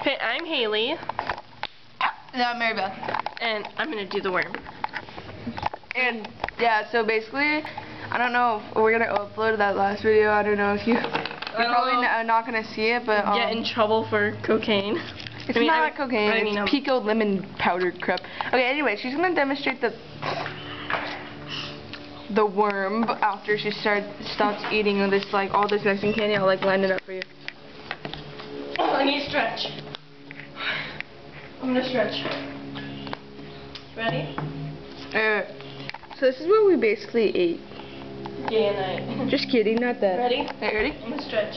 Okay, I'm Haley. No, I'm Maribel. And I'm gonna do the worm. And yeah, so basically, I don't know if we're gonna upload that last video. I don't know if you're probably not gonna see it, but get in trouble for cocaine. It's not cocaine. It's pico lemon powder crap. Okay, anyway, she's gonna demonstrate the worm after she stops eating this all this Mexican candy. I'll line it up for you. I need to stretch. I'm gonna stretch. Ready? So this is what we basically ate. Day and night. Just kidding, not that. Ready? Hey, ready? I'm gonna stretch.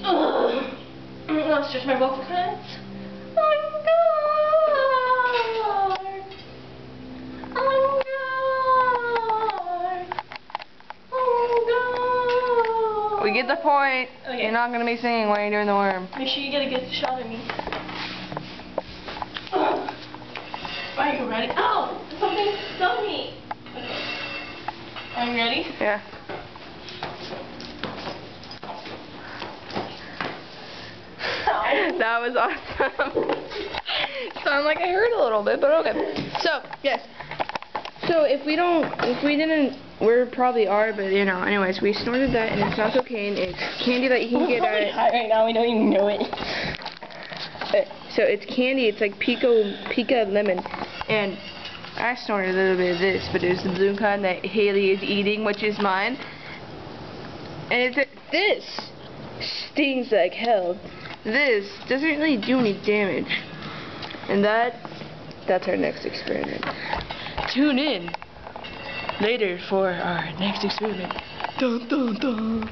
I'll stretch my vocal cords. We get the point. Okay. You're not going to be singing while you're doing the worm. Make sure you get a good shot of me. Are you ready? Oh! Something stung me! Okay. Are you ready? Yeah. That was awesome. Sounded like I hurt a little bit, but okay. So, yes. So we're probably are, but you know, anyways, we snorted that, and it's not cocaine. It's candy that you can get at. High right now, we don't even know it. So it's candy. It's like pica lemon, and I snorted a little bit of this, but it was the blue kind that Haley is eating, which is mine. And this stings like hell. This doesn't really do any damage, and that's our next experiment. Tune in later for our next experiment. Dun dun dun.